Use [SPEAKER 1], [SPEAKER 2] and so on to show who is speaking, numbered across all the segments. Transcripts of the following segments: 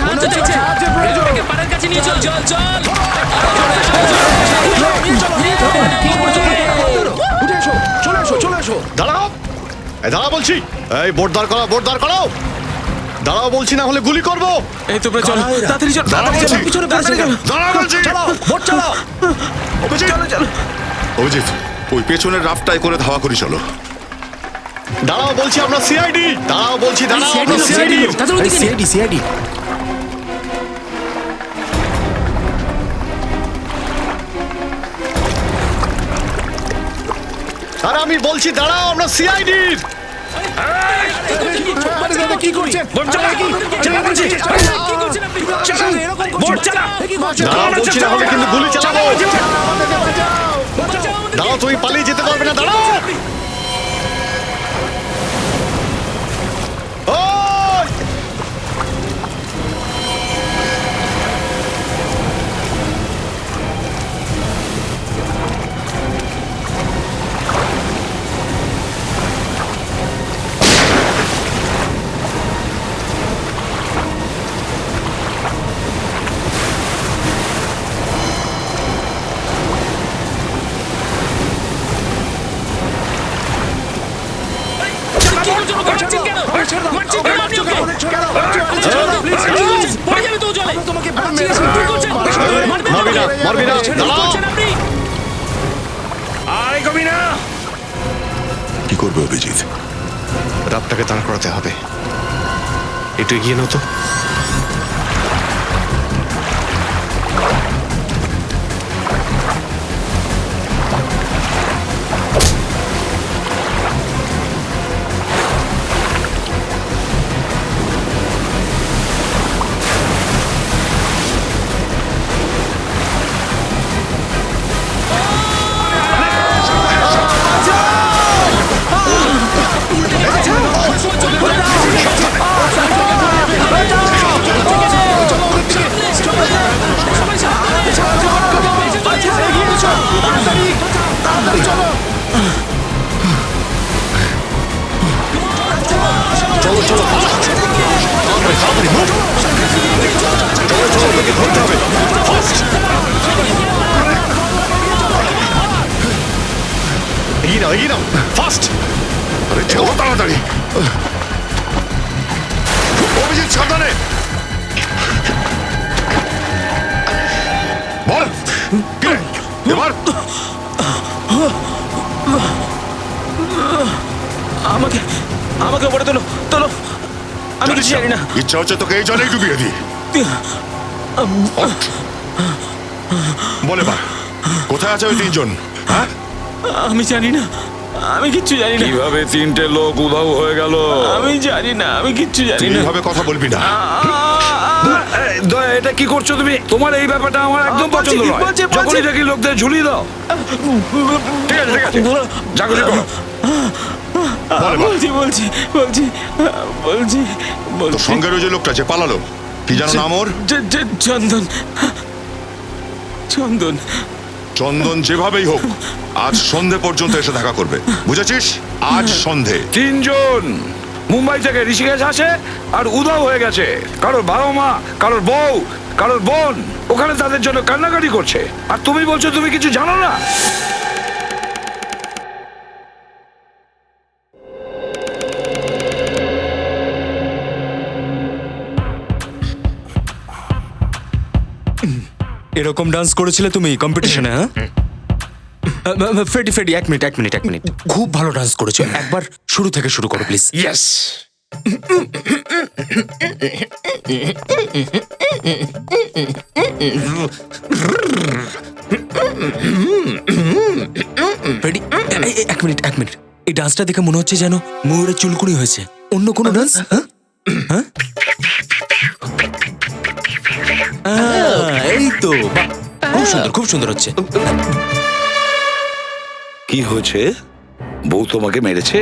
[SPEAKER 1] সাহায্য চাইছে। এটাকে পাড়ের কাছে নিয়ে চল। চল চল।
[SPEAKER 2] উঠে এসো, চলে এসো, চলে এসো।
[SPEAKER 3] দাঁড়াও, এই দাঁড়াও বলছি। এই বোট দাঁড় করাও, বোট দাঁড় করাও। দাঁড়াও বলছি, না হলে গুলি করবো।
[SPEAKER 2] এই তোমরা চলো, তাড়াতাড়ি চলো, তাড়াতাড়ি চলো, পিছনে তাড়াতাড়ি চলো।
[SPEAKER 3] দাঁড়াও বলছি।
[SPEAKER 2] চালাও, বোট চালাও।
[SPEAKER 3] অভিজিৎ,
[SPEAKER 2] চলো চলো।
[SPEAKER 4] অভিজিৎ, ওই পেছনের রাফটায় করে ধাওয়া করি চলো।
[SPEAKER 3] দাঁড়াও বলছি, আমরা সিআইডি। দাঁড়াও বলছি, দাঁড়াও, আমরা সিআইডি।
[SPEAKER 1] তাদের ওদিকে নিয়ে।
[SPEAKER 2] CID CID.
[SPEAKER 3] আরে আমি বলছি দাঁড়াও, আমরা সিআইডি।
[SPEAKER 2] কি করছেন? বোট চালা কি? চালা বলছি।
[SPEAKER 1] কি করছেন আপনি?
[SPEAKER 2] বোট চালা।
[SPEAKER 3] দাঁড়াও বলছি, না হলে কিন্তু গুলি চালাবো। দাঁড়াও, তুমি পালিয়ে যেতে পারবে না, দাঁড়াও। ওই!
[SPEAKER 1] কি করছেন? মারছেন কেন? মারছেন কেন আপনি ওকে? পড়ে যাবে তো ও জলে।
[SPEAKER 2] তোমাকে
[SPEAKER 1] কি করছেন? মারবেন
[SPEAKER 3] মারবি না,
[SPEAKER 1] আমাকে?
[SPEAKER 3] মারবি না,
[SPEAKER 1] কি
[SPEAKER 3] দাঁড়াও।
[SPEAKER 1] করছেন আপনি?
[SPEAKER 2] আয় কবি না।
[SPEAKER 4] কি করবে অভিজিৎ?
[SPEAKER 3] রাতটাকে দাঁড় করাতে হবে। একটু এগিয়ে নাও তো। এগিয়ে নাও, এগিয়ে নাও, ফাস্ট।
[SPEAKER 4] আরে চলো তাড়াতাড়ি। অভিজিৎ সাবধানে। বল কে? এবার
[SPEAKER 2] আমাকে আমাকে উপরে তোলো, তোলো। আমি কিছু জানি না।
[SPEAKER 4] ইচ্ছা হচ্ছে তোকে এই জলেই ডুবিয়ে দিই। বলে বা কোথায় আছে ওই তিনজন? হ্যাঁ,
[SPEAKER 2] আমি জানি না, আমি কিচ্ছু জানি না।
[SPEAKER 5] কিভাবে তিনটে লোক উধাও হয়ে গেল?
[SPEAKER 2] আমি জানি না, আমি কিচ্ছু জানি
[SPEAKER 4] তুই
[SPEAKER 2] না।
[SPEAKER 4] এইভাবে কথা বলবি না।
[SPEAKER 5] দয়া, এটা কি করছো তুমি? তোমার এই ব্যাপারটা আমার একদম পছন্দ নয়। যখনই দেখি লোকদের ঝুলিয়ে দাও। ঠিক আছে, ঠিক আছে, যা খুশি করো।
[SPEAKER 4] বলে বা
[SPEAKER 2] বলছি বলছি বলছি বলছি
[SPEAKER 4] তোর
[SPEAKER 2] বলছি।
[SPEAKER 4] সঙ্গের ওই যে লোকটা যে পালালো, কি যেন নাম ওর?
[SPEAKER 2] চন্দন, চন্দন।
[SPEAKER 4] চন্দন যেভাবেই হোক আজ সন্ধে পর্যন্ত এসে দেখা করবে, বুঝেছিস? আজ সন্ধে।
[SPEAKER 5] তিনজন মুম্বাই থেকে ঋষিকেশ আসে আর উধাও হয়ে গেছে। কারোর বাবা মা, কারোর বউ, কারোর বোন ওখানে তাদের জন্য কান্নাকাটি করছে। আর তুমি বলছো তুমি কিছু জানো না?
[SPEAKER 6] এরকম ডান্স করেছিলে তুমি কম্পিটিশনে? হ্যাঁ ফ্রেডি ফ্রেডি, এক মিনিট এক মিনিট এক মিনিট। খুব ভালো ডান্স করেছো, একবার শুরু থেকে শুরু করো প্লিজ।
[SPEAKER 5] ইয়েস।
[SPEAKER 6] ফ্রেডি, এক মিনিট এক মিনিট। এই ডান্সটা দেখে মনে হচ্ছে যেন ময়ূরের চুলকুনি হয়েছে। অন্য কোনো ডান্স? এই তো, বাহ, খুব সুন্দর খুব সুন্দর হচ্ছে।
[SPEAKER 5] কি হয়েছে? বউ তোমাকে মেরেছে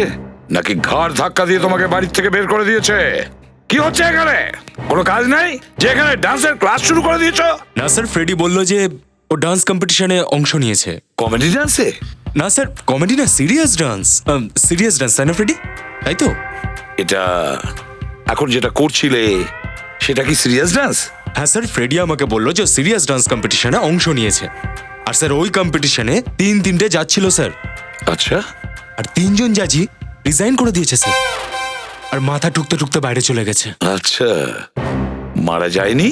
[SPEAKER 5] নাকি ঘাড় ধাক্কা দিয়ে তোমাকে বাড়ির থেকে বের করে দিয়েছে? কি হচ্ছে এখানে? কোনো কাজ নাই যে এখানে ডান্সের ক্লাস শুরু করে দিয়েছো?
[SPEAKER 6] না স্যার, ফ্রেডি বলল যে ও ডান্স কম্পিটিশনে অংশ নিয়েছে।
[SPEAKER 5] কমেডি ডান্সে?
[SPEAKER 6] না স্যার, কমেডি না, সিরিয়াস ডান্স। সিরিয়াস ডান্স, তাই না ফ্রেডি? তাই তো?
[SPEAKER 5] এটা এখন যেটা করছিলে সেটা কি সিরিয়াস ডান্স?
[SPEAKER 6] হ্যাঁ স্যার, ফ্রেডি আমাকে বললো যে সিরিয়াস ডান্স কম্পিটিশনে অংশ নিয়েছে। আর স্যার ওই কম্পিটিশনে তিনটে জাজ ছিল স্যার।
[SPEAKER 5] আচ্ছা,
[SPEAKER 6] আর 3 জন জাজই রিজাইন করে দিয়েছে স্যার। আর মাথা টুকতে টুকতে বাইরে চলে গেছে।
[SPEAKER 5] আচ্ছা, মারা যায়নি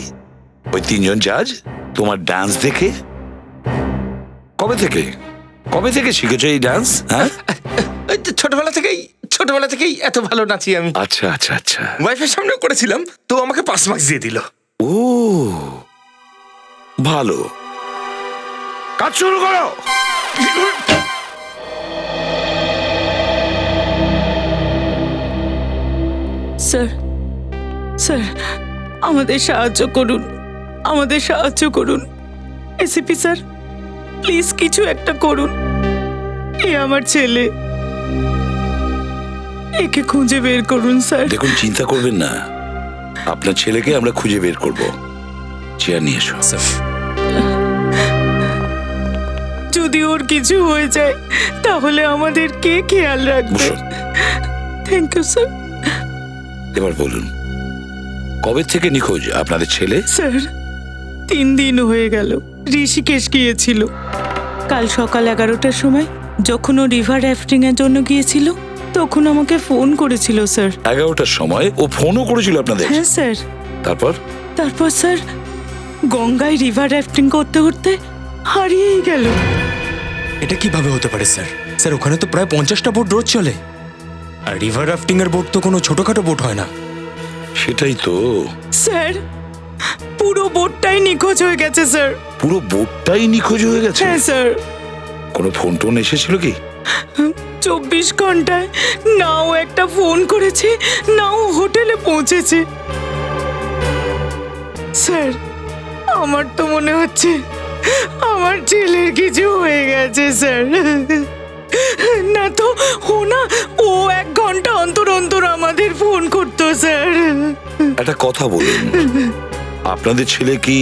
[SPEAKER 5] ওই 3 জন জাজ তোমার ডান্স দেখে? কবে থেকে শিখেছো এই ডান্স? হ্যাঁ,
[SPEAKER 2] এই তো ছোটবেলা থেকেই এত ভালো নাচি আমি।
[SPEAKER 5] আচ্ছা আচ্ছা আচ্ছা।
[SPEAKER 2] ওয়াইফের সামনেও করেছিলাম, তো আমাকে 5 মার্কস দিয়ে দিল।
[SPEAKER 5] ও ভালো, কাজ শুরু করো।
[SPEAKER 7] স্যার, স্যার, আমাদের সাহায্য করুন, আমাদের সাহায্য করুন। এসিপি স্যার, প্লিজ কিছু একটা করুন। এ আমার ছেলে, একে খুঁজে বের করুন স্যার।
[SPEAKER 5] দেখুন, চিন্তা করবেন না, আপনার ছেলেকে আমরা খুঁজে বের করব। চেয়ার নিয়ে এসো।
[SPEAKER 6] স্যার
[SPEAKER 7] যদি ওর কিছু হয়ে যায় তাহলে আমাদের কে খেয়াল রাখবে?
[SPEAKER 5] বসুন।
[SPEAKER 7] Thank you sir.
[SPEAKER 5] এবার বলুন, কবে থেকে নিখোঁজ আপনাদের ছেলে?
[SPEAKER 7] স্যার, 3 দিন হয়ে গেল। ঋষিকেশ গিয়েছিল কাল সকাল 11টার সময়। যখন ও রিভার রাফটিং এর জন্য গিয়েছিল তখন আমাকে ফোন করেছিল স্যার।
[SPEAKER 5] 11টার সময় ও ফোনও করেছিল আপনাদের?
[SPEAKER 7] হ্যাঁ স্যার।
[SPEAKER 5] তারপর
[SPEAKER 7] স্যার, গঙ্গায় রিভার রাফটিং করতে করতে হারিয়েই গেল।
[SPEAKER 6] এটা কিভাবে হতে পারে স্যার? স্যার ওখানে তো প্রায় 50টা বোট রোজ চলে। আর রিভার রাফটিং এর বোট তো কোনো ছোটখাটো বোট হয় না।
[SPEAKER 5] সেটাই তো।
[SPEAKER 7] স্যার, পুরো বোটটাই নিখোঁজ হয়ে গেছে স্যার।
[SPEAKER 5] পুরো বোটটাই নিখোঁজ হয়ে গেছে?
[SPEAKER 7] হ্যাঁ স্যার।
[SPEAKER 5] কোনো ফোন টোন এসেছিল কি?
[SPEAKER 7] 24 ঘন্টায় নাও একটা ফোন করেছে, নাও হোটেলে পৌঁছেছে। স্যার, আমার তো মনে হচ্ছে আমার ছেলের কিছু হয়ে গেছে স্যার। না তো ও 1 ঘন্টা অন্তর অন্তর আমাদের ফোন করতো স্যার।
[SPEAKER 5] একটা কথা বলুন, আপনাদের ছেলে কি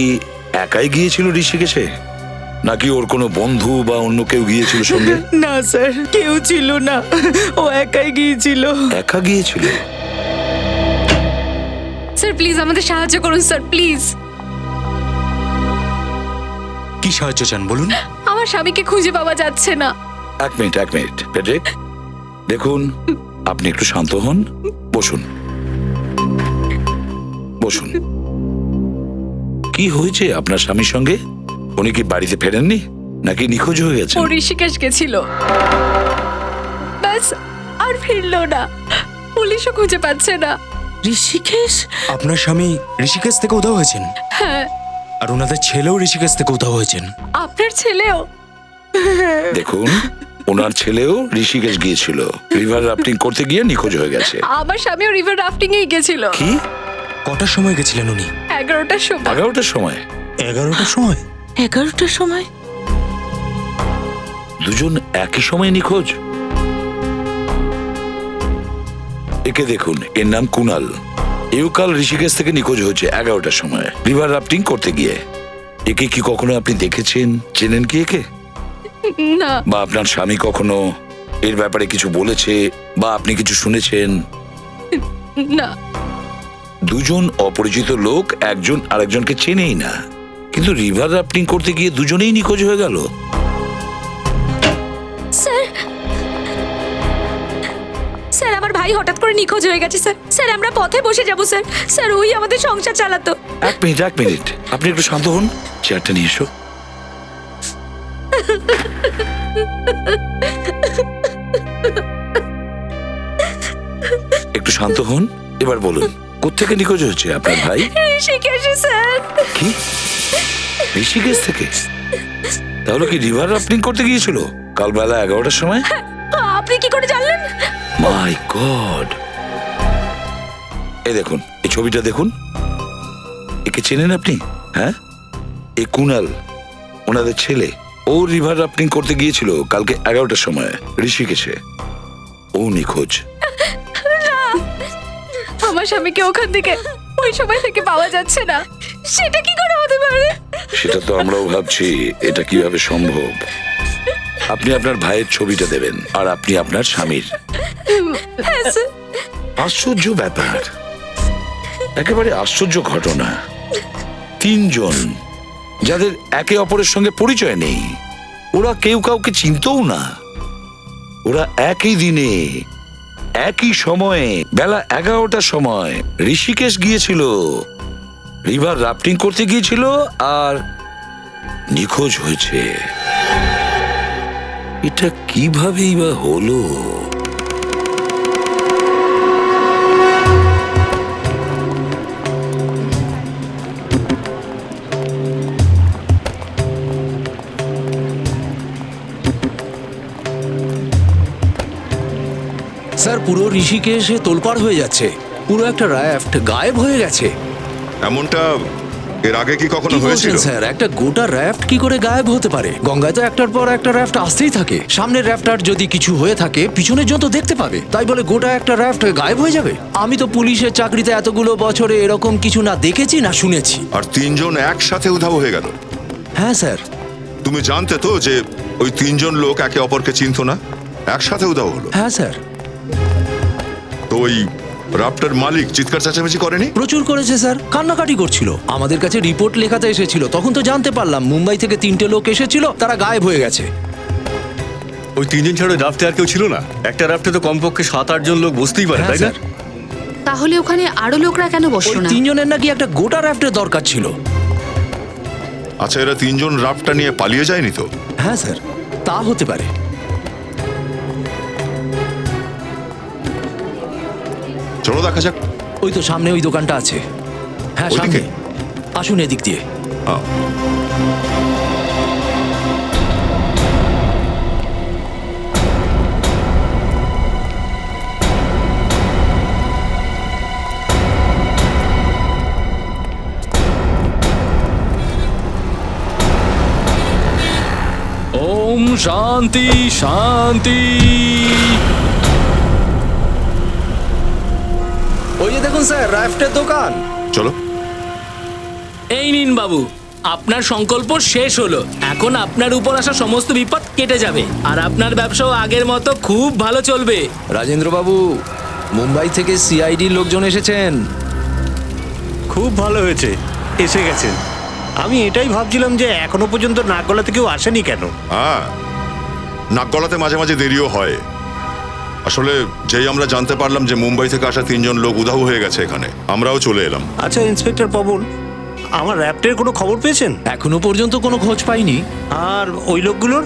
[SPEAKER 5] একাই গিয়েছিল ঋষিকেশে, নাকি ওর কোনো বন্ধু বা অন্য কেউ গিয়েছিল সঙ্গে?
[SPEAKER 7] না স্যার, কেউ ছিল না, ও একাই গিয়েছিল।
[SPEAKER 5] একা গিয়েছিল?
[SPEAKER 8] স্যার প্লিজ আমাদের সাহায্য করুন স্যার, প্লিজ।
[SPEAKER 6] কি সাহায্য চান বলুন?
[SPEAKER 8] আমার স্বামীকে খুঁজে পাওয়া যাচ্ছে না।
[SPEAKER 5] এক মিনিট ফ্রেডরিক, দেখুন, আপনি একটু শান্ত হন। বসুন। কি হয়েছে আপনার স্বামীর সঙ্গে? উনি কি বাড়িতে ফেরেননি, নাকি নিখোঁজ হয়ে গেছে?
[SPEAKER 8] ও ঋষিকেশ গেছিল, ব্যাস, আর ফিরলো না। পুলিশও খুঁজে পাচ্ছে না।
[SPEAKER 7] ঋষিকেশ?
[SPEAKER 6] আপনার স্বামী ঋষিকেশ থেকে উধাও হয়েছেন?
[SPEAKER 8] হ্যাঁ।
[SPEAKER 6] আর ওনাদের ছেলেও ঋষিকেশ থেকে উধাও হয়েছেন?
[SPEAKER 8] আপনার ছেলেও?
[SPEAKER 5] দেখুন, ওনার ছেলেও ঋষিকেশ গিয়েছিল, রিভার রাফটিং করতে গিয়ে নিখোঁজ হয়ে গেছে।
[SPEAKER 8] আমার স্বামীও রিভার রাফটিং এ গেছিল।
[SPEAKER 5] কি?
[SPEAKER 6] কটার সময় গেছিলেন উনি?
[SPEAKER 8] 11টার সময়।
[SPEAKER 5] 11টার সময়?
[SPEAKER 6] 11টার সময়?
[SPEAKER 7] 11টার সময়?
[SPEAKER 5] দুজন একই সময় নিখোঁজ? একে দেখুন, এর নাম কুনাল। এও কাল ঋষিকেশ থেকে নিখোঁজ হয়েছে 11টার সময় রিভার রাফটিং করতে গিয়ে। একে কি কখনো আপনি দেখেছেন, চেনেন কি একে?
[SPEAKER 8] না।
[SPEAKER 5] বা আপনার স্বামী কখনো এর ব্যাপারে কিছু বলেছে, বা আপনি কিছু শুনেছেন?
[SPEAKER 8] না।
[SPEAKER 5] দুজন অপরিচিত লোক একজন আরেকজনকে চেনেই না, কিন্তু রিভার রাফটিং করতে গিয়ে দুজনেই নিখোঁজ হয়ে গেল।
[SPEAKER 8] স্যার, আমার ভাই হঠাৎ করে নিখোঁজ হয়ে গেছে স্যার। স্যার, আমরা পথে বসে যাব স্যার। স্যার, ওই আমাদের সংসার চালাতো।
[SPEAKER 5] এক মিনিট, আপনি একটু শান্ত হন। চেয়ারটা নিয়ে এসো। একটু শান্ত হন। এবার বলুন, কোত্থেকে নিখোঁজ হয়েছে আপনার ভাই?
[SPEAKER 8] ঋষিকেশে স্যার।
[SPEAKER 5] কি? ঋষিকেশ থেকে? তাহলে কি রিভার রাফটিং করতে গিয়েছিল কাল বেলা 11টার সময়?
[SPEAKER 8] আপনি কি করে জানলেন?
[SPEAKER 5] মাই গড! এই দেখুন, এই ছবিটা দেখুন। একে চেনেন আপনি? হ্যাঁ, এ কুনাল, ওনাদের ছেলে। ও রিভার রাফটিং করতে গিয়েছিল কালকে 11টার সময় ঋষিকেশে। ও নিখোঁজ।
[SPEAKER 8] আমার স্বামীকে ওখান থেকে ওই সময় থেকে পাওয়া যাচ্ছে না। সেটা কি করে হতে পারে?
[SPEAKER 5] সেটা তো আমরাও ভাবছি, এটা কিভাবে সম্ভব। আপনি আপনার ভাইয়ের ছবিটা দেবেন, আর আপনি আপনার স্বামীর।
[SPEAKER 8] হ্যাঁ স্যার।
[SPEAKER 5] আশ্চর্য ব্যাপার। একেবারে আশ্চর্য ঘটনা, তিনজন যাদের একে অপরের সঙ্গে পরিচয় নেই, ওরা কেউ কাউকে চিনতও না, ওরা একই দিনে একই সময়ে বেলা 11টার সময় ঋষিকেশ গিয়েছিল, রিভার রাফটিং করতে গিয়েছিল আর নিখোঁজ হয়েছে। এটা কিভাবেই বা হলো?
[SPEAKER 1] স্যার পুরো ঋষিকেশে তোলপাড় হয়ে যাচ্ছে, পুরো একটা রাফট গায়েব হয়ে গেছে।
[SPEAKER 4] এমনটা এর আগে কি কখনো
[SPEAKER 1] কি
[SPEAKER 4] হয়েছিল?
[SPEAKER 1] বলছেন স্যার, একটা গোটা রাফট কি করে গায়েব হতে পারে? গঙ্গায় তো একটার পর একটা রাফট আসতেই থাকে, সামনের রাফটার যদি কিছু হয়ে থাকে পিছনের জন তো দেখতে পাবে, তাই বলে গোটা একটা রাফট গায়েব হয়ে যাবে? আমি তো পুলিশের চাকরিতে এতগুলো বছরে এরকম কিছু না দেখেছি না শুনেছি।
[SPEAKER 4] আর তিনজন একসাথে উধাও হয়ে গেল।
[SPEAKER 1] হ্যাঁ স্যার।
[SPEAKER 4] তুমি জানতে তো যে ওই তিনজন লোক একে অপরকে চিনতো না, একসাথে উধাও হলো।
[SPEAKER 1] হ্যাঁ স্যার।
[SPEAKER 4] তো ওই রাফটার মালিক চিৎকার চেঁচামেচি করেনি?
[SPEAKER 1] প্রচুর করেছে স্যার, কান্নাকাটি করছিল। আমাদের কাছে রিপোর্ট লেখাতে এসেছিল, তখন তো জানতে পারলাম মুম্বাই থেকে 3টে লোক এসেছিল, তারা গায়েব হয়ে গেছে।
[SPEAKER 3] ওই তিনজন ছাড়া রাফটে আর কেউ ছিল না? একটা রাফটে তো কমপক্ষে 7-8 জন লোক বসতেই পারে,
[SPEAKER 1] হ্যাঁ
[SPEAKER 3] তাই না?
[SPEAKER 1] স্যার।
[SPEAKER 8] তাহলে ওখানে আরো লোকরা কেন
[SPEAKER 1] ওই
[SPEAKER 8] বসলো না?
[SPEAKER 1] 3 জনের নাকি একটা গোটা রাফটের দরকার ছিল।
[SPEAKER 4] আচ্ছা, এরা তিনজন রাফটটা নিয়ে পালিয়ে যায়নি তো?
[SPEAKER 1] হ্যাঁ স্যার, তা হতে পারে।
[SPEAKER 4] চলো দেখা যাক।
[SPEAKER 1] ওই তো সামনে ওই দোকানটা আছে। হ্যাঁ সামনে,
[SPEAKER 4] ওইদিকে?
[SPEAKER 1] আসুন এদিক দিয়ে।
[SPEAKER 4] হ্যাঁ।
[SPEAKER 6] ওম শান্তি শান্তি।
[SPEAKER 1] ওই যে দেখুন স্যার, রাফটের দোকান।
[SPEAKER 4] চলো।
[SPEAKER 9] এই নিন বাবু, আপনার সংকল্প শেষ হলো। এখন আপনার উপর আসা সমস্ত বিপদ কেটে যাবে আর আপনার ব্যবসাও আগের মতো খুব ভালো চলবে।
[SPEAKER 1] রাজেন্দ্র বাবু, মুম্বাই থেকে সিআইডি লোকজন এসেছেন।
[SPEAKER 10] খুব ভালো হয়েছে এসে গেছেন। আমি এটাই ভাবছিলাম যে এখনো পর্যন্ত নাক গলাতে কেউ আসেনি কেন।
[SPEAKER 4] হ্যাঁ, নাক গলাতে মাঝে মাঝে দেরিও হয়। আসলে যেই আমরা জানতে পারলাম যে মুম্বাই থেকে আসা তিনজন লোক উধাও হয়ে গেছে এখানে, আমরাও চলে এলাম।
[SPEAKER 10] আচ্ছা ইন্সপেক্টর পবন, আমার র্যাপ্টের কোনো খবর পেয়েছেন?
[SPEAKER 1] এখনো পর্যন্ত কোনো খোঁজ পাইনি।
[SPEAKER 10] আর ওই লোকগুলোর,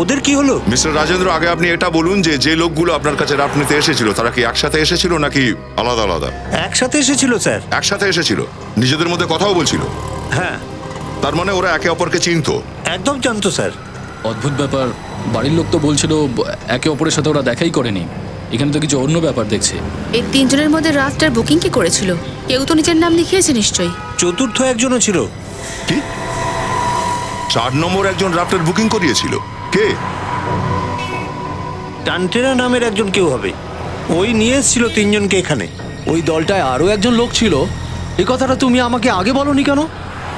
[SPEAKER 10] ওদের কি হলো?
[SPEAKER 4] মিস্টার রাজেন্দ্র, আগে আপনি এটা বলুন যে যে লোকগুলো আপনার কাছে রাফট নিতে এসেছিল তারা কি একসাথে এসেছিল নাকি আলাদা আলাদা?
[SPEAKER 10] একসাথে এসেছিল স্যার।
[SPEAKER 4] একসাথে এসেছিল, নিজেদের মধ্যে কথাও বলছিল।
[SPEAKER 10] হ্যাঁ।
[SPEAKER 4] তার মানে ওরা একে অপরকে চিনতো?
[SPEAKER 10] একদম জানতো স্যার।
[SPEAKER 11] অদ্ভুত ব্যাপার, বাড়ির লোক তো বলছিল একে অপরের সাথে ওরা দেখাই করেনি। এখানে তো কিছু অন্য ব্যাপার দেখছি।
[SPEAKER 8] এই 3 জনের মধ্যে রাফটার বুকিং কে করেছিল? কেউ তো নিজের নাম লিখিয়েছে নিশ্চয়ই।
[SPEAKER 10] চতুর্থ একজনও ছিল।
[SPEAKER 4] কি? 4 নম্বর একজন রাফটের বুকিং করিয়েছিল? কে?
[SPEAKER 10] টান্টেরা নামের একজন কেউ হবে। ওই নিয়ে এসেছিল 3 জনকে এখানে।
[SPEAKER 1] ওই দলটায় আরো একজন লোক ছিল। এই কথাটা তুমি আমাকে আগে বলনি কেন?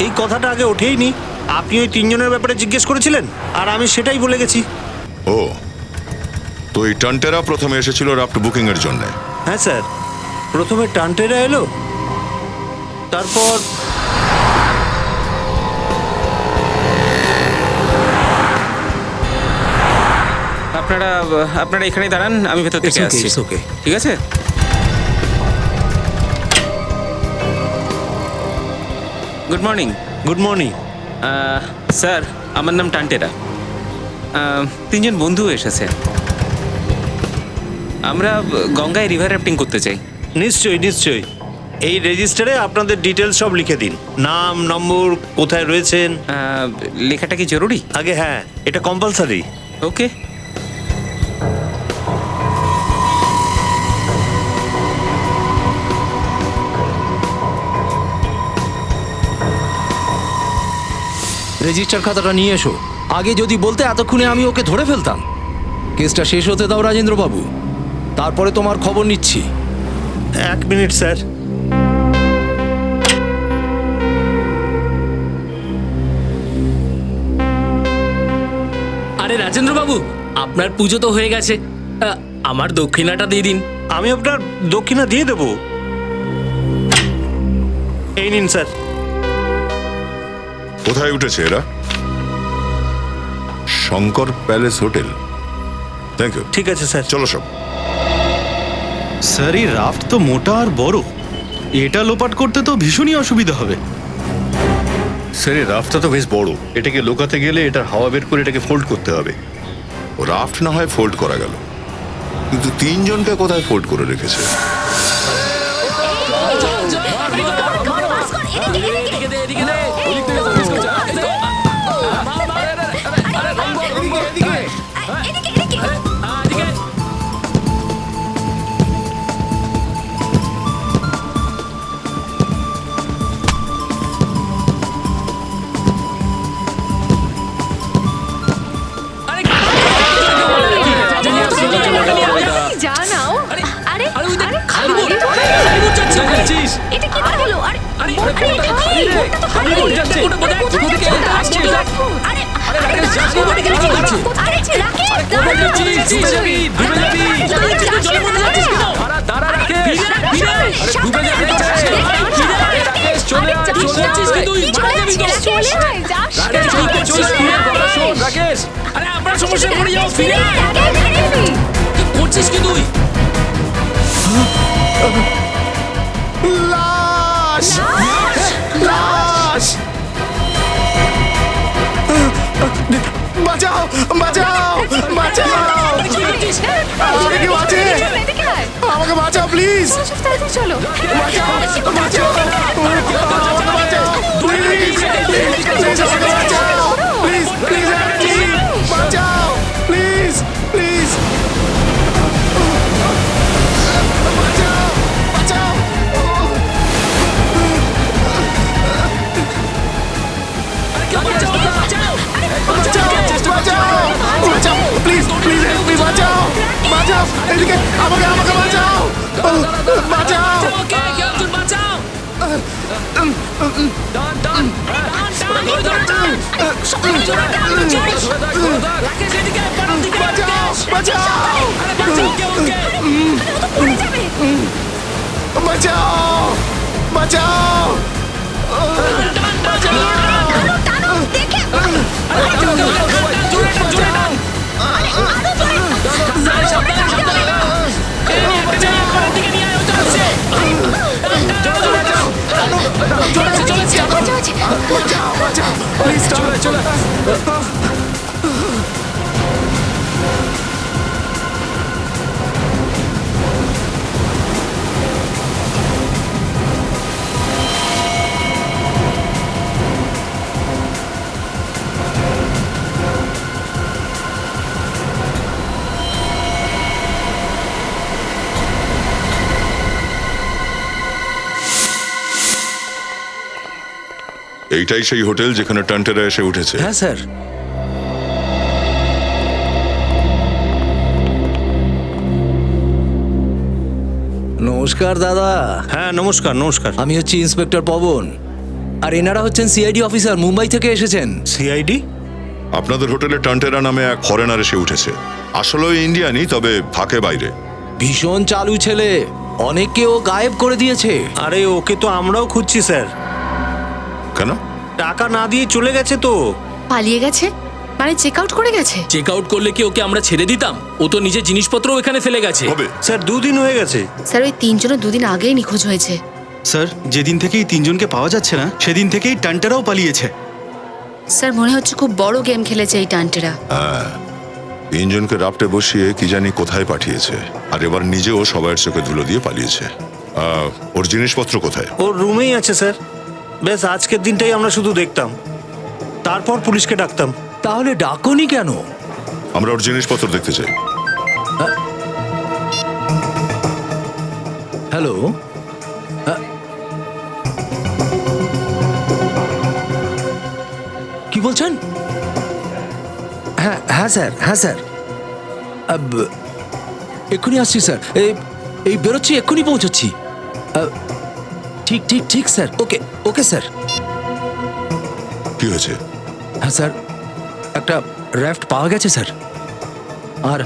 [SPEAKER 10] এই কথাটা আগে ওঠেইনি। আপনি ওই 3 জনের ব্যাপারে জিজ্ঞেস করেছিলেন আর আমি সেটাই বলে গেছি।
[SPEAKER 4] ও, তো এই টান্টেরা প্রথমে এসেছিল রাফট বুকিং এর জন্য?
[SPEAKER 10] হ্যাঁ স্যার, প্রথমে টান্টেরা এলো, তারপর
[SPEAKER 2] আপনারা এখানেই দাঁড়ান, আমি ভেতর থেকে
[SPEAKER 1] It's okay,
[SPEAKER 2] আসছি।
[SPEAKER 1] it's okay.
[SPEAKER 2] ঠিক আছে? Good morning.
[SPEAKER 10] Good morning.
[SPEAKER 2] Sir, আমার নাম টান্টেরা। 3 জন বন্ধু এসেছে। আমরা গঙ্গায় রিভার রাফটিং করতে চাই।
[SPEAKER 10] নিশ্চয়ই নিশ্চয়ই। এই রেজিস্টারে আপনাদের ডিটেলস সব লিখে দিন, নাম, নম্বর, কোথায় রয়েছেন।
[SPEAKER 2] লেখাটা কি জরুরি?
[SPEAKER 10] আগে হ্যাঁ, এটা কম্পালসারি।
[SPEAKER 2] ওকে।
[SPEAKER 1] রেজিস্টার খাতাটা নিয়ে এসো। আগে যদি বলতে এতক্ষণে আমি ওকে ধরে ফেলতাম। কেসটা শেষ হতে দাও রাজেন্দ্র বাবু, তারপরে তোমার খবর নিচ্ছি।
[SPEAKER 10] 1 মিনিট স্যার।
[SPEAKER 9] আরে রাজেন্দ্র বাবু, আপনার পুজো তো হয়ে গেছে, আমার দক্ষিণাটা দিয়ে দিন।
[SPEAKER 10] আমি আপনার দক্ষিণা দিয়ে দেবো। এই নিন স্যার।
[SPEAKER 4] কোথায় উঠেছে এরা? Shankar palace hotel. Thank you.
[SPEAKER 10] ঠিক আছে স্যার।
[SPEAKER 4] চলো সব।
[SPEAKER 3] স্যার এই রাফট তো মোটা আর বড়, এটা লোপাট করতে তো ভীষণই অসুবিধা হবে। স্যার এই রাফটটা তো বেশ বড়, এটাকে লোকাতে গেলে এটার হাওয়া বের করে এটাকে ফোল্ড করতে হবে।
[SPEAKER 4] রাফট না হয় ফোল্ড করা গেল, কিন্তু তিনজনকে কোথায় ফোল্ড করে রেখেছে?
[SPEAKER 8] যা নাও। আরে এটা কি করে হলো? আরে এটা কি? ওটা তো খালি যাচ্ছে।
[SPEAKER 9] করছিস কি তুই?
[SPEAKER 3] লাশ! লাশ! বাঁচাও! বাঁচাও! বাঁচাও! আমাকে কেউ আছে? আমাকে বাঁচাও প্লিজ!
[SPEAKER 8] চলো
[SPEAKER 3] বাঁচাও! বাঁচাও! আমাকে বাঁচাও! প্লিজ! প্লিজ আমাকে বাঁচাও! প্লিজ! প্লিজ বাঁচাও! প্লিজ! প্লিজ! বাঁচাও! বাঁচাও! বাঁচাও! প্লিজ! Please help me! বাঁচাও! বাঁচাও! এদিকে আমাকে বাঁচাও! বাঁচাও! বাঁচাও! বাঁচাও! বাঁচাও! প্লিজ চলে
[SPEAKER 4] এইটাই সেই হোটেল যেখানে টান্টেরা এসে উঠেছে।
[SPEAKER 1] হ্যাঁ স্যার। নমস্কার দাদা।
[SPEAKER 10] হ্যাঁ নমস্কার। নমস্কার।
[SPEAKER 1] আমি হচ্ছি ইন্সপেক্টর পবন, আর এনারা হচ্ছেন সিআইডি অফিসার, মুম্বাই থেকে এসেছেন।
[SPEAKER 10] সিআইডি?
[SPEAKER 4] আপনাদের হোটেলে টান্টেরা নামে এক ফরেনার এসে উঠেছে। আসলে ইন্ডিয়ানই, তবে থাকে বাইরে।
[SPEAKER 1] ভীষণ চালু ছেলে, অনেককেও গায়েব করে দিয়েছে।
[SPEAKER 10] আরে ওকে তো আমরাও খুঁজছি স্যার।
[SPEAKER 4] কেন?
[SPEAKER 10] টাকা না দিয়ে চলে গেছে তো।
[SPEAKER 8] পালিয়ে গেছে মানে চেক আউট করে গেছে?
[SPEAKER 9] চেক আউট করলে কি ওকে আমরা ছেড়ে দিতাম? ও তো নিজের জিনিসপত্র এখানে ফেলে গেছে।
[SPEAKER 4] হবে
[SPEAKER 10] স্যার 2 দিন হয়ে গেছে।
[SPEAKER 8] স্যার ওই তিনজনও 2 দিন আগেই নিখোঁজ হয়েছে।
[SPEAKER 3] স্যার যেদিন থেকেই তিনজনকে পাওয়া যাচ্ছে না সেদিন থেকেই টান্টেরাও পালিয়েছে।
[SPEAKER 8] স্যার মনে হচ্ছে খুব বড় গেম খেলেছে এই টান্টেরা।
[SPEAKER 4] তিনজনকে রাফটে বসিয়ে কি জানি কোথায় পাঠিয়েছে, আর এবার নিজেও সবার চোখে ধুলো দিয়ে পালিয়েছে। ওর জিনিসপত্র কোথায়?
[SPEAKER 10] ওর রুমেই আছে স্যার। বেশ আজকের দিনটাই আমরা শুধু দেখতাম, তারপর পুলিশকে ডাকতাম।
[SPEAKER 1] তাহলে ডাকনি কেন?
[SPEAKER 4] আমরা ওর জিনিসপত্র দেখতে চাই।
[SPEAKER 1] হ্যালো, কি বলছেন? হ্যাঁ হ্যাঁ স্যার, হ্যাঁ স্যার, এক্ষুনি আসছি স্যার। এই বেরোচ্ছি, এক্ষুনি পৌঁছচ্ছি। ঠিক ঠিক ঠিক স্যার, ওকে ওকে স্যার।
[SPEAKER 4] কি হয়েছে?
[SPEAKER 1] হ্যাঁ স্যার, একটা র্যাফট পাওয়া গেছে স্যার, আর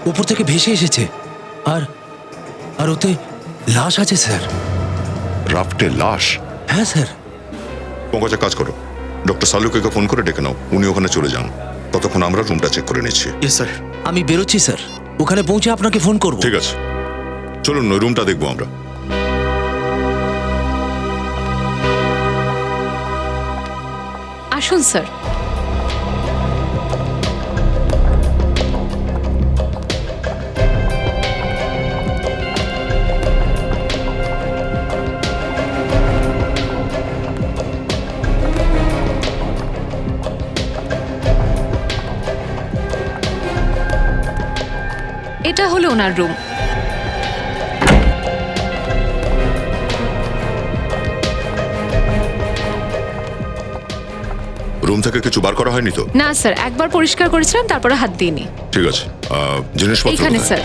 [SPEAKER 1] উপর থেকে ভেসে এসেছে, আর ওতে লাশ আছে স্যার।
[SPEAKER 4] রাফটে লাশ?
[SPEAKER 1] হ্যাঁ স্যার।
[SPEAKER 4] পঙ্কজের কাজ করো, ডক্টর সালুকে ফোন করে ডেকে নাও, উনি ওখানে চলে যান। ততক্ষণ আমরা রুমটা চেক করে নিচ্ছি।
[SPEAKER 3] Yes sir.
[SPEAKER 1] আমি বেরোচ্ছি স্যার, ওখানে পৌঁছে আপনাকে ফোন করব।
[SPEAKER 4] ঠিক আছে, চলুন ওই রুমটা দেখবো আমরা।
[SPEAKER 8] আসুন স্যার। এটা হলো ওনার রুম।
[SPEAKER 4] রুম থেকে কিছু বার করা হয়নি তো?
[SPEAKER 8] না স্যার, একবার পরিষ্কার করেছিলাম, তারপরে হাত দিইনি।
[SPEAKER 4] ঠিক আছে, জিনিসপত্র
[SPEAKER 8] এখানে
[SPEAKER 4] কোথায়?
[SPEAKER 8] স্যার।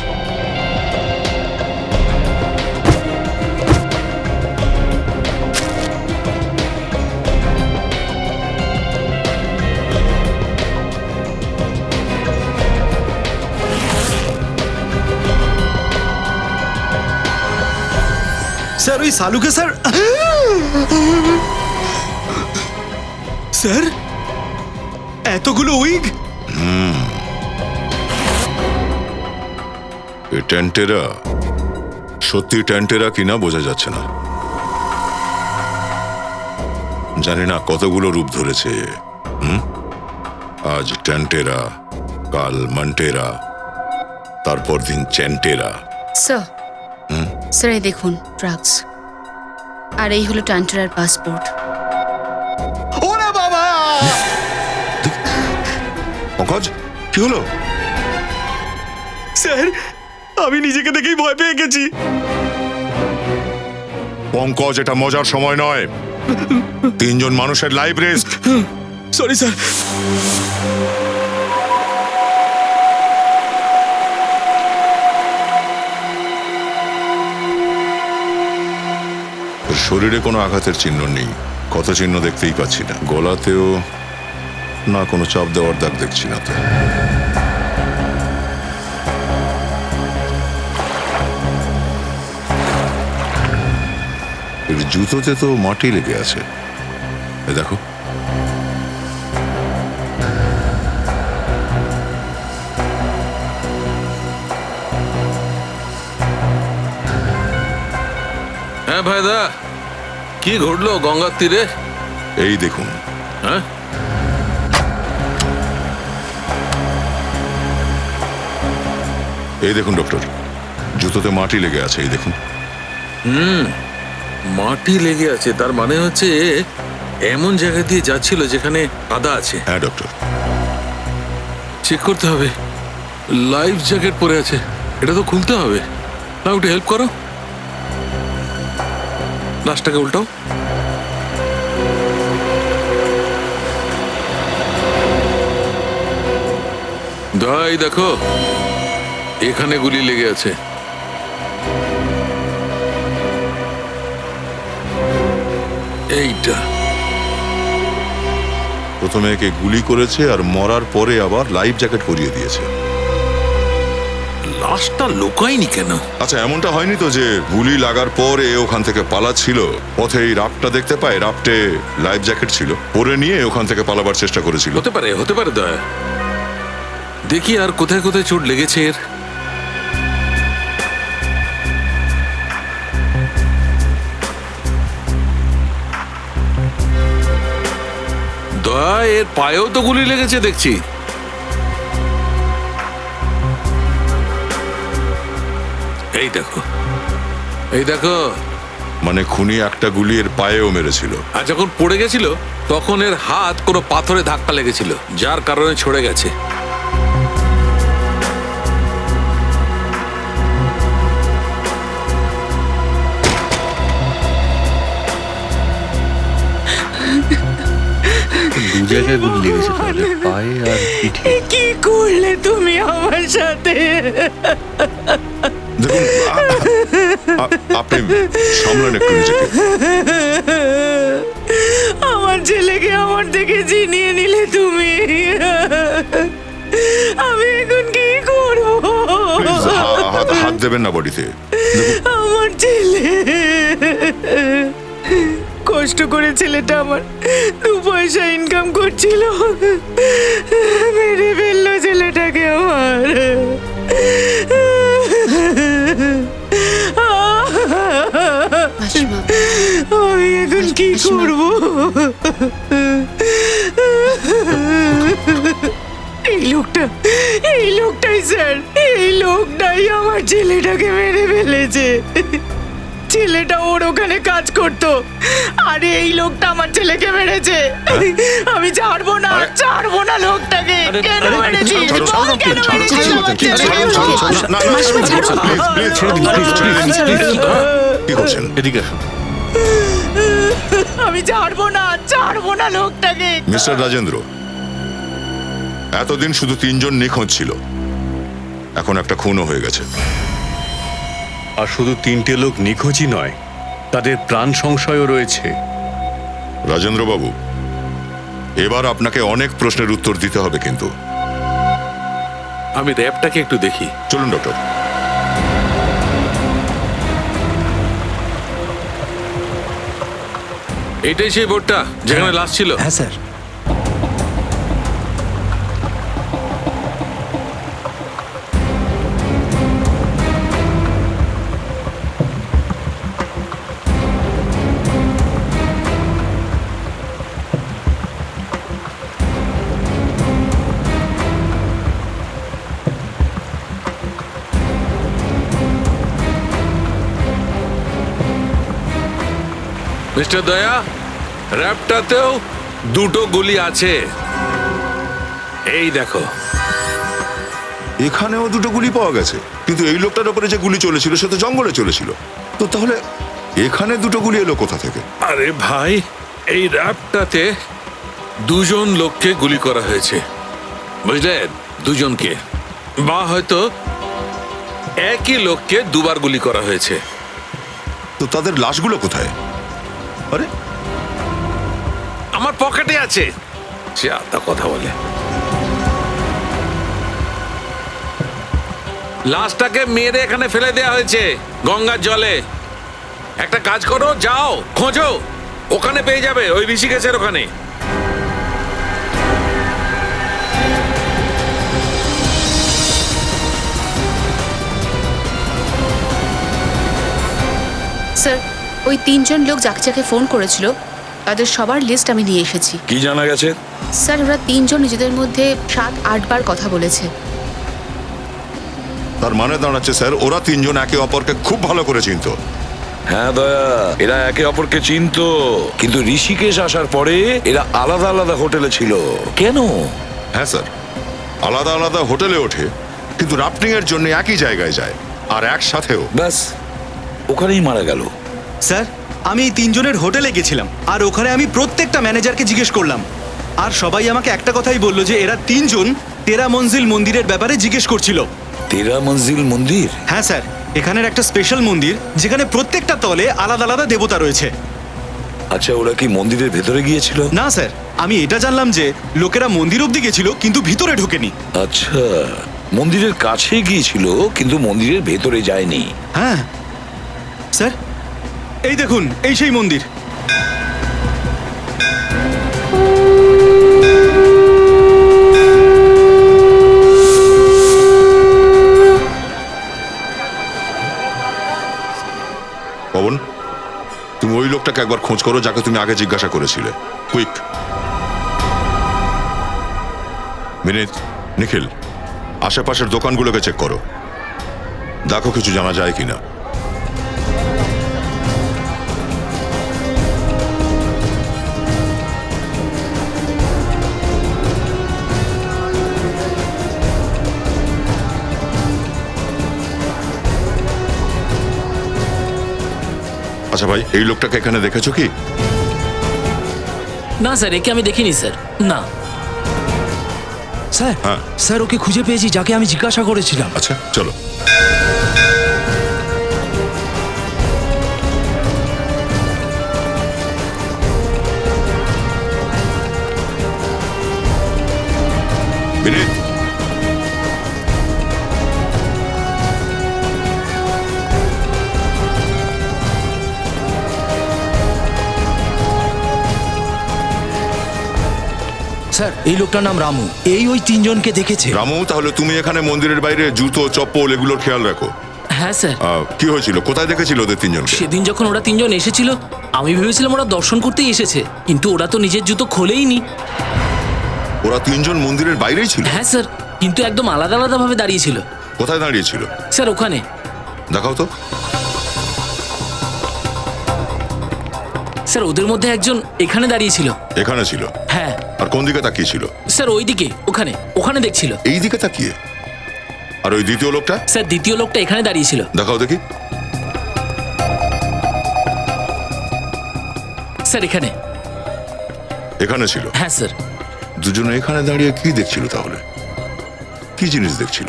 [SPEAKER 3] স্যার ওই সালুকে স্যার। স্যার এতগুলো উইগ!
[SPEAKER 4] এই ট্যান্টেরা সত্যি ট্যান্টেরা কিনা বোঝা যাচ্ছে না। জানি না কতগুলো রূপ ধরেছে। আজ ট্যান্টেরা, কাল মন্টেরা, তারপর দিন চ্যান্টেরা।
[SPEAKER 12] স্যার, স্যার এই দেখুন ড্রাগস, আর এই হলো ট্যান্টেরার পাসপোর্ট।
[SPEAKER 3] ওরে বাবা!
[SPEAKER 4] পঙ্কজ, কি হলো?
[SPEAKER 3] স্যার আমি নিজেকে দেখেই ভয় পেয়ে গেছি।
[SPEAKER 4] পঙ্কজ, এটা মজার সময় নয়। 3 জন মানুষের লাইফ রিস্ক।
[SPEAKER 3] Sorry sir.
[SPEAKER 4] শরীরে কোনো আঘাতের চিহ্ন নেই, ক্ষত চিহ্ন দেখতেই পাচ্ছি না। গলাতেও না কোনো চাপ দেওয়ার দাগ দেখছি না তো। এর জুতোতে তো মাটি লেগে আছে, এ দেখো।
[SPEAKER 5] হ্যাঁ ভাইদা, কি ঘটলো গঙ্গার তীরে?
[SPEAKER 4] এই দেখুন।
[SPEAKER 5] হ্যাঁ,
[SPEAKER 4] এই দেখুন ডক্টর, জুতোতে মাটি লেগে আছে, এই দেখুন।
[SPEAKER 5] মাটি লেগে আছে, তার মানে হচ্ছে এমন জায়গা দিয়ে যাচ্ছিল যেখানে কাদা আছে।
[SPEAKER 4] হ্যাঁ ডক্টর।
[SPEAKER 5] চেক করতে হবে। লাইফ জ্যাকেট পরে আছে, এটা তো খুলতে হবে। না, একটু হেল্প করো, লাশটাকে উল্টাও। দাই দেখো, এখানে গুলি লেগে আছে। এইটা
[SPEAKER 4] প্রথমে একে গুলি করেছে আর মরার পরে আবার লাইফ জ্যাকেট পরিয়ে দিয়েছে।
[SPEAKER 5] লাশটা লুকায়নি কেন?
[SPEAKER 4] আচ্ছা, এমনটা হয়নি তো যে গুলি লাগার পরে ওখান থেকে পালাচ্ছিল, পথে এই রাফটটা দেখতে পায়, রাফটে লাইফ জ্যাকেট ছিল, পরে নিয়ে ওখান থেকে পালাবার চেষ্টা করেছিল?
[SPEAKER 5] হতে পারে, হতে পারে দয়া। দেখি আর কোথায় কোথায় চোট লেগেছে এর। দয়া, এর পায়েও তো গুলি লেগেছে দেখছি। এই দেখো, এই দেখো।
[SPEAKER 4] মানে খুনি একটা গুলি এর পায়েও মেরেছিল।
[SPEAKER 5] আর যখন পড়ে গেছিল তখন এর হাত কোনো পাথরে ধাক্কা লেগেছিল, যার কারণে ছড়ে গেছে।
[SPEAKER 3] দু জায়গায় গুলি লেগেছে তাহলে, পায়ে আর পিঠে।
[SPEAKER 7] কি করলে তুমি আমার সাথে?
[SPEAKER 4] দেখুন, আপনি সামলান একটু নিজেকে।
[SPEAKER 7] আমার ছেলেকে আমার থেকে ছিনিয়ে নিলে তুমি। আমি এখন কি করব?
[SPEAKER 4] প্লিজ হাত দেবেন না বডিতে।
[SPEAKER 7] আমার ছেলে কষ্ট করে ছেলেটা আমার 2 পয়সা ইনকাম করছিল, মেরে ফেললো ছেলেটাকে আমার।
[SPEAKER 12] মাসিমা,
[SPEAKER 7] আমি এখন কি
[SPEAKER 12] মাসিমা।
[SPEAKER 7] করব? এই লোকটাই স্যার, এই লোকটাই আমার ছেলেটাকে মেরে ফেলেছে। ছেলেটা ওর ওখানে কাজ করতো, আর এই লোকটা আমার ছেলেকে মেরেছে। আমি ছাড়বো না, ছাড়বো না লোকটাকে। কেন মেরেছিস?
[SPEAKER 4] ছাড়ো, ছাড়ো,
[SPEAKER 7] বল কেন
[SPEAKER 4] ছাড়ো,
[SPEAKER 7] মেরেছিস
[SPEAKER 4] ছাড়ো,
[SPEAKER 7] আমার
[SPEAKER 4] ছাড়ো,
[SPEAKER 7] ছেলেকে?
[SPEAKER 4] ছাড়ো, ছাড়ো, ছাড়ো, না, না,
[SPEAKER 12] মাসিমা, ছাড়ো।
[SPEAKER 4] please, please, ছেড়ে দিন, please, please, কি করছেন?
[SPEAKER 3] এদিকে আসুন।
[SPEAKER 7] আমি ছাড়বো না লোকটাকে।
[SPEAKER 4] মিস্টার রাজেন্দ্র, এতদিন শুধু 3 জন নিখোঁজ ছিল, এখন একটা খুনও হয়ে গেছে।
[SPEAKER 3] আর শুধু 3টে লোক নিখোঁজই নয়, তাদের প্রাণ সংশয়ও রয়েছে।
[SPEAKER 4] রাজেন্দ্র বাবু, এবার আপনাকে অনেক প্রশ্নের উত্তর দিতে হবে কিন্তু।
[SPEAKER 5] আমি র্যাপটাকে একটু দেখি।
[SPEAKER 4] চলুন ডক্টর।
[SPEAKER 5] এটাই সেই বোর্ডটা যেখানে লাশ ছিল?
[SPEAKER 1] হ্যাঁ স্যার।
[SPEAKER 5] মিস্টার দয়া, র্যাপটাতেও 2টো গুলি আছে। এই দেখো।
[SPEAKER 4] এখানেও 2টো গুলি পাওয়া গেছে, কিন্তু এই লোকটার উপরে যে গুলি চলেছিল সে তো জঙ্গলে চলেছিল। তো তাহলে এখানে 2টো গুলি এলো কোথা থেকে?
[SPEAKER 5] আরে ভাই, এই র্যাপটাতে 2জন লোককে গুলি করা হয়েছে, বুঝলেন? 2জনকে, বা হয়তো একই লোককে 2বার গুলি করা হয়েছে।
[SPEAKER 4] তো তাদের লাশগুলো কোথায়? আরে
[SPEAKER 5] আমার পকেটে আছে। সে আতা কথা বলে। লাশটাকে মেরে এখানে ফেলে দেয়া হয়েছে গঙ্গার জলে। একটা কাজ করো, যাও খোঁজো, ওখানে পেয়ে যাবে, ওই ঋষিকেশের ওখানে।
[SPEAKER 12] স্যার, ওই 3 জন লোক যাকে যাকে ফোন করেছিল তাদের সবার লিস্ট আমি নিয়ে এসেছি।
[SPEAKER 5] কি জানা গেছে?
[SPEAKER 12] স্যার, ওরা 3 জন নিজেদের মধ্যে 7-8 বার কথা বলেছে।
[SPEAKER 4] তার মানে দাঁড়াচ্ছে স্যার, ওরা 3 জন একে অপরকে খুব ভালো করে চিনতো।
[SPEAKER 5] হ্যাঁ দয়া, এরা একে অপরকে চিনতো, কিন্তু ঋষিকেশ আসার পরে এরা আলাদা আলাদা হোটেলে ছিল। কেন?
[SPEAKER 4] হ্যাঁ স্যার, আলাদা আলাদা হোটেলে ওঠে, কিন্তু রাফটিং এর জন্য একই জায়গায় যায়, আর একসাথেও।
[SPEAKER 5] ব্যাস, ওখানেই মারা গেল।
[SPEAKER 13] স্যার, আমি এই 3 জনের হোটেলে গেছিলাম, আর ওখানে আমি প্রত্যেকটা ম্যানেজারকে জিজ্ঞেস করলাম, আর সবাই আমাকে একটা কথাই বললো যে এরা 3 জন 13 মঞ্জিল মন্দিরের ব্যাপারে জিজ্ঞেস করছিল।
[SPEAKER 5] 13 মঞ্জিল মন্দির?
[SPEAKER 13] হ্যাঁ স্যার, এখানের একটা স্পেশাল মন্দির যেখানে প্রত্যেকটা তলে আলাদা আলাদা দেবতা রয়েছে।
[SPEAKER 5] আচ্ছা, ওরা কি মন্দিরের ভেতরে গিয়েছিল?
[SPEAKER 13] না স্যার, আমি এটা জানলাম যে লোকেরা মন্দির অব্দি গেছিল কিন্তু ভিতরে ঢোকেনি।
[SPEAKER 5] আচ্ছা, মন্দিরের কাছে গিয়েছিল কিন্তু মন্দিরের ভেতরে যায়নি।
[SPEAKER 13] হ্যাঁ স্যার, এই দেখুন, এই সেই মন্দির।
[SPEAKER 4] পবন, তুমি ওই লোকটাকে একবার খোঁজ করো যাকে তুমি আগে জিজ্ঞাসা করেছিলে। কুইক। বিনীত, নিখিল, আশেপাশের দোকানগুলোকে চেক করো, দেখো কিছু জানা যায় কিনা। আচ্ছা ভাই, এই লোকটাকে এখানে দেখেছো কি?
[SPEAKER 9] না স্যার, একে আমি দেখিনি স্যার। না
[SPEAKER 1] স্যার,
[SPEAKER 4] হ্যাঁ।
[SPEAKER 1] স্যার ওকে খুঁজে পেয়েছি যাকে আমি জিজ্ঞাসা করেছিলাম।
[SPEAKER 4] আচ্ছা চলো। বিনীত,
[SPEAKER 1] স্যার এই লোকটার নাম রামু, ওই তিনজনকে দেখেছে।
[SPEAKER 4] রামু, তাহলে তুমি এখানে মন্দিরের বাইরে জুতো চপ্পল এগুলোর খেয়াল রাখো।
[SPEAKER 9] হ্যাঁ স্যার।
[SPEAKER 4] কি হয়েছিল, কোথায় দেখেছিল ওদের তিনজনকে?
[SPEAKER 9] সেদিন যখন ওরা তিনজন এসেছিল আমি ভেবেছিলাম ওরা দর্শন করতেই এসেছে, কিন্তু ওরা তো নিজের জুতো খোলেইনি।
[SPEAKER 4] ওরা তিনজন মন্দিরের বাইরেই ছিল?
[SPEAKER 9] হ্যাঁ স্যার, কিন্তু একদম আলাদা আলাদা ভাবে দাঁড়িয়েছিল।
[SPEAKER 4] কোথায় দাঁড়িয়েছিল?
[SPEAKER 9] স্যার ওখানে।
[SPEAKER 4] দেখাও তো।
[SPEAKER 9] স্যার ওদের মধ্যে একজন এখানে দাঁড়িয়েছিল।
[SPEAKER 4] এখানে ছিল?
[SPEAKER 9] হ্যাঁ।
[SPEAKER 4] আর কোন দিকে তাকিয়ে ছিল?
[SPEAKER 9] স্যার ওইদিকে, ওখানে ওখানে দেখছিল।
[SPEAKER 4] এই দিকে তাকিয়ে? আর ওই দ্বিতীয় লোকটা?
[SPEAKER 9] স্যার দ্বিতীয় লোকটা এখানে দাঁড়িয়েছিল।
[SPEAKER 4] দেখাও দেখি।
[SPEAKER 9] স্যার এখানে।
[SPEAKER 4] এখানে ছিল?
[SPEAKER 9] হ্যাঁ স্যার।
[SPEAKER 4] দুজনে এখানে দাঁড়িয়ে কি দেখছিল তাহলে? কি জিনিস দেখছিল?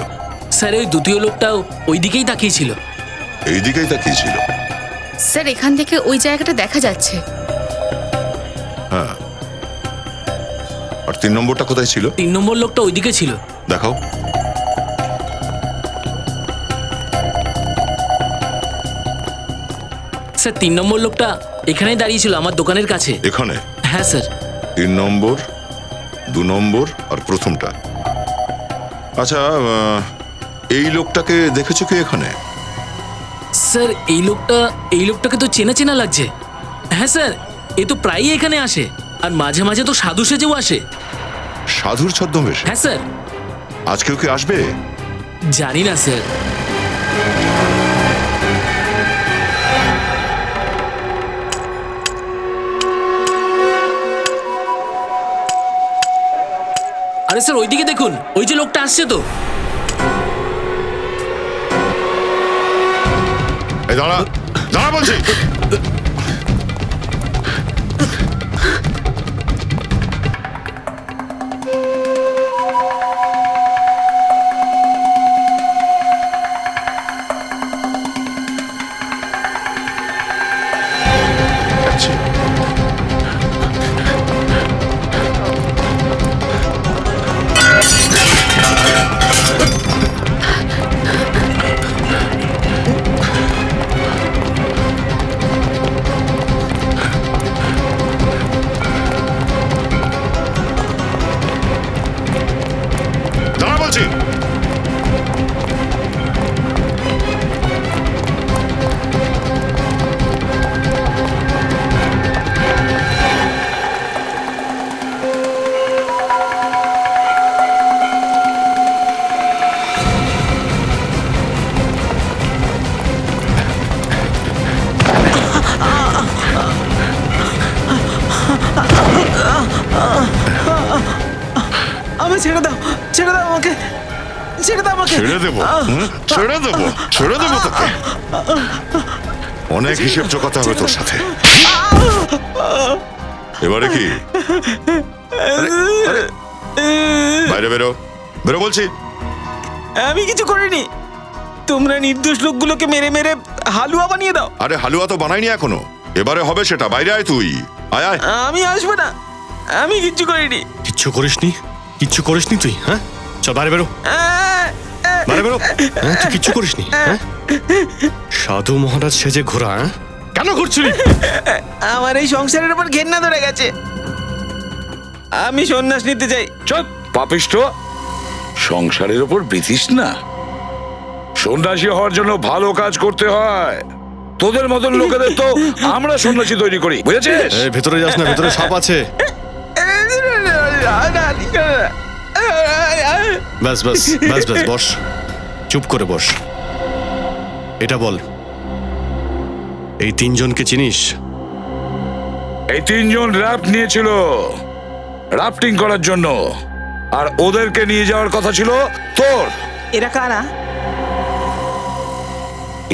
[SPEAKER 9] স্যার ওই দ্বিতীয় লোকটাও ওই দিকেই তাকিয়েছিল।
[SPEAKER 4] এই দিকেই তাকিয়েছিল?
[SPEAKER 12] স্যার এখান থেকে ওই জায়গাটা দেখা যাচ্ছে।
[SPEAKER 4] হ্যাঁ। আর 3 নম্বরটা কোথায় ছিল?
[SPEAKER 9] 3 নম্বর লোকটা ওইদিকে ছিল।
[SPEAKER 4] দেখাও।
[SPEAKER 9] স্যার 3 নম্বর লোকটা এখানেই দাঁড়িয়েছিল আমার দোকানের কাছে।
[SPEAKER 4] এখানে?
[SPEAKER 9] হ্যাঁ স্যার।
[SPEAKER 4] 3 নম্বর, 2 নম্বর আর প্রথমটা। আচ্ছা, এই লোকটাকে দেখেছো কি এখানে?
[SPEAKER 9] স্যার এই লোকটাকে তো চেনা চেনা লাগছে। হ্যাঁ স্যার, এ তো প্রায়ই এখানে আসে, আর মাঝে মাঝে তো সাধু সেজেও আসে।
[SPEAKER 4] সাধুর ছদ্মবেশে?
[SPEAKER 9] হ্যাঁ স্যার।
[SPEAKER 4] আজকেও কি আসবে?
[SPEAKER 9] জানি না স্যার। আরে স্যার ওইদিকে দেখুন, ওই যে লোকটা আসছে তো।
[SPEAKER 4] এই দাঁড়া, দাঁড়া বলছি। দাঁড়া বলছি।
[SPEAKER 7] আমাকে ছেড়ে দাও, ছেড়ে দাও আমাকে, ছেড়ে দাও আমাকে।
[SPEAKER 4] ছেড়ে দেবো? ছেড়ে দেবো? ছেড়ে দেবো তোকে? অনেক হিসেব চোকাতে হবে তোর সাথে। এবারে কি? আরে, আরে, বাইরে বেরো, বেরো বলছি।
[SPEAKER 7] আমি কিছু করিনি, তোমরা নির্দোষ লোকগুলোকে মেরে মেরে হালুয়া বানিয়ে দাও।
[SPEAKER 4] আরে হালুয়া তো বানাইনি এখনো, এবারে হবে সেটা। বাইরে আয় তুই, আয় আয়।
[SPEAKER 7] আমি আসবো না, আমি কিচ্ছু করিনি।
[SPEAKER 3] কিচ্ছু করিসনি? কিচ্ছু করিসনি তুই? হ্যাঁ, চল বাইরে বেরো, বাইরে বেরো। হ্যাঁ, তুই কিচ্ছু করিসনি? হ্যাঁ, সাধু মহারাজ সেজে ঘোরা? হ্যাঁ, কেন ঘুরছিলি?
[SPEAKER 7] আমার এই সংসারের উপর ঘেন্না ধরে গেছে, আমি সন্ন্যাস নিতে চাই।
[SPEAKER 5] চুপ পাপিষ্ঠ, সংসারের ওপর বিধিস না। সন্ন্যাসী হওয়ার জন্য ভালো কাজ করতে হয়। তোদের মতন লোকেদের তো আমরা সন্ন্যাসী তৈরি করি, বুঝেছিস?
[SPEAKER 3] ভেতরে যাস না, ভেতরে সাপ আছে। ব্যাস ব্যাস ব্যাস ব্যাস, বস, চুপ করে বস। এটা বল, এই 3 জনকে চিনিস?
[SPEAKER 5] এই 3 জন রাফট নিয়েছিল রাফটিং করার জন্য, আর ওদেরকে নিয়ে যাওয়ার কথা ছিল তোর।
[SPEAKER 7] এরা কারা?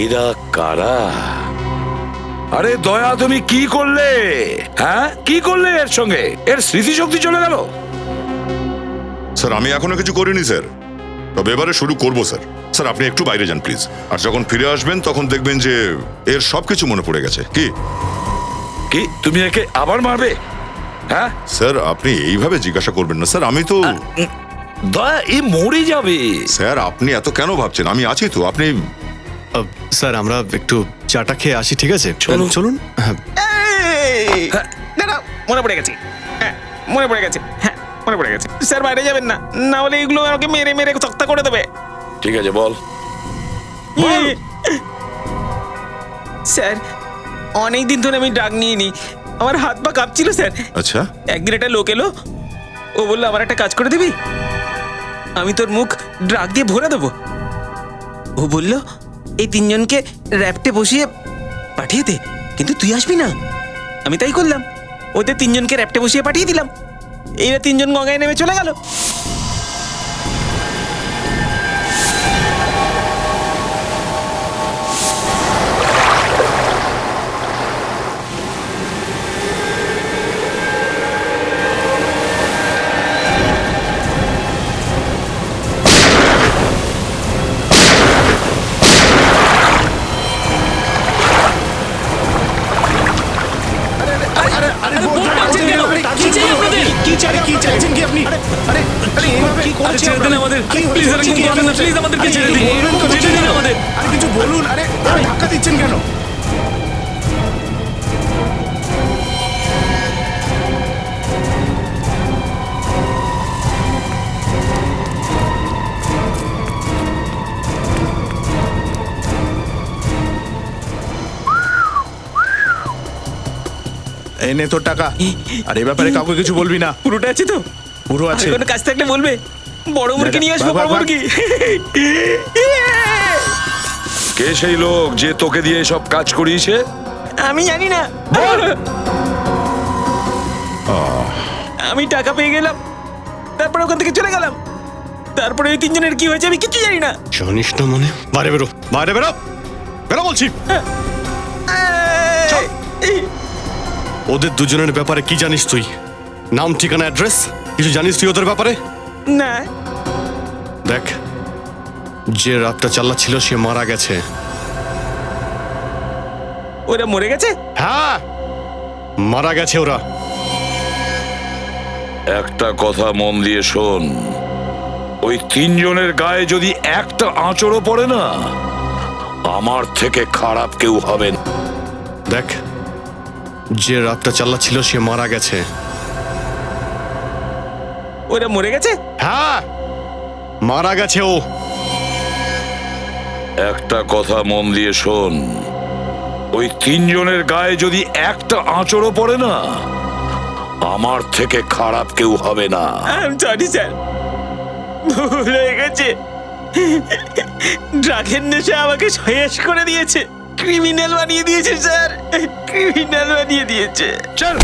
[SPEAKER 5] এরা কারা? আরে দয়া, তুমি কি করলে? হ্যাঁ, কি করলে এর সঙ্গে? এর স্মৃতিশক্তি চলে গেল।
[SPEAKER 4] স্যার আমি এখনো কিছু করিনি স্যার, তবে এবারে শুরু করবো স্যার। স্যার আপনি একটু বাইরে যান প্লিজ, আর যখন ফিরে আসবেন তখন দেখবেন যে এর সবকিছু মনে পড়ে গেছে। কি
[SPEAKER 5] কি তুমি একে আবার মারবে? হ্যাঁ
[SPEAKER 4] স্যার, আপনি এইভাবে জিজ্ঞাসা করবেন না স্যার। আমি তো
[SPEAKER 5] দয়া, এই মরে যাবে।
[SPEAKER 4] স্যার আপনি এত কেন ভাবছেন? আমি আছি তো। আপনি
[SPEAKER 3] স্যার আমরা একটু চাটা খেয়ে আসি, ঠিক আছে?
[SPEAKER 5] চলুন
[SPEAKER 3] চলুন।
[SPEAKER 7] দাঁড়াও, মনে পড়ে গেছে, মনে পড়ে গেছে। হ্যাঁ,
[SPEAKER 2] মনে পড়ে গেছে। স্যার বাইরে যাবেন না, না হলে এগুলো আমাকে মেরে মেরে তক্তা করে দেবে।
[SPEAKER 5] ঠিক আছে বল।
[SPEAKER 2] স্যার অনেক দিন ধরে আমি ড্রাগ নিয়ে নি, আমার হাত পা কাঁপছিল স্যার।
[SPEAKER 4] আচ্ছা,
[SPEAKER 2] একদিন একটা লোক এলো, ও বললো আমার একটা কাজ করে দিবি, আমি তোর মুখ ড্রাগ দিয়ে ভরে দেবো। ও বলল এই তিনজনকে র্যাপটে বসিয়ে পাঠিয়ে দে, কিন্তু তুই আসবি না। আমি তাই করলাম, ওদের তিনজনকে র্যাপটে বসিয়ে পাঠিয়ে দিলাম। এরা তিনজন গঙ্গায় নেমে চলে গেল।
[SPEAKER 10] কিছু বলুন, আরে ধাক্কা দিচ্ছেন কেন? এনে তোর টাকা, আর এই ব্যাপারে কাউকে কিছু বলবি না।
[SPEAKER 2] পুরোটা আছে তো?
[SPEAKER 10] পুরো আছে।
[SPEAKER 2] কোনো কাজ থাকলে বলবে, বড় মুরগি নিয়ে আসবো, বড় মুরগি।
[SPEAKER 5] কে সেই লোক যে তোকে দিয়ে সব কাজ করিয়েছে?
[SPEAKER 2] আমি জানি না, আমি টাকা পেয়ে গেলাম, তারপরে ওখান থেকে চলে গেলাম। তারপরে ওই তিনজনের কি হয়েছে আমি কিছু জানি না।
[SPEAKER 3] জানিস না মনে? বাইরে বেরো, বাইরে বেরো, বেরো বলছি। ওদের দুজনের ব্যাপারে কি জানিস তুই? নাম, ঠিকানা, অ্যাড্রেস কিছু জানিস তুই ওদের ব্যাপারে?
[SPEAKER 2] না।
[SPEAKER 3] দেখ, যে রাতটা চালাচ্ছিল সে মারা গেছে।
[SPEAKER 2] ওরা মরে গেছে?
[SPEAKER 3] হ্যাঁ, মারা গেছে ওরা।
[SPEAKER 5] একটা কথা মন দিয়ে শোন, ওই তিনজনের গায়ে যদি একটা আঁচড়ও পড়ে না, আমার থেকে খারাপ কেউ হবে না।
[SPEAKER 3] দেখ, যে রাতটা চালাচ্ছিল সে মারা গেছে।
[SPEAKER 2] ওরা মরে গেছে?
[SPEAKER 3] হ্যাঁ, মারা গেছে ও।
[SPEAKER 5] একটা কথা মন দিয়ে শোন, ওই তিনজনের গায়ে যদি একটা আঁচড়ও পড়ে না, আমার থেকে খারাপ কেউ হবে না।
[SPEAKER 2] সরি স্যার, ভুল হয়ে গেছে। ড্রাগের নেশা আমাকে শেষ করে দিয়েছে, ক্রিমিনাল বানিয়ে দিয়েছে স্যার, ক্রিমিনাল বানিয়ে দিয়েছে।
[SPEAKER 5] চল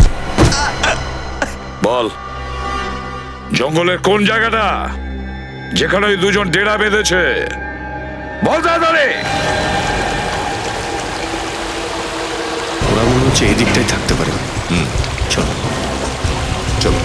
[SPEAKER 5] বল, জঙ্গলের কোন জায়গাটা যেখানে ওই দুজন ডেরা বেঁধেছে? বল তাড়াতাড়ি।
[SPEAKER 3] ওরা মনে হচ্ছে এই দিকটাই থাকতে পারে। চলো চলো।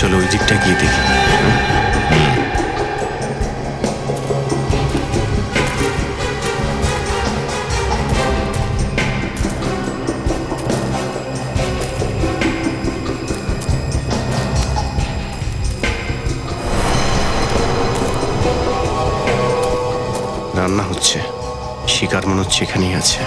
[SPEAKER 3] চলো ওই দিকটা গিয়ে দেখি। রান্না হচ্ছে, শিকার মনে হচ্ছে এখানেই আছে।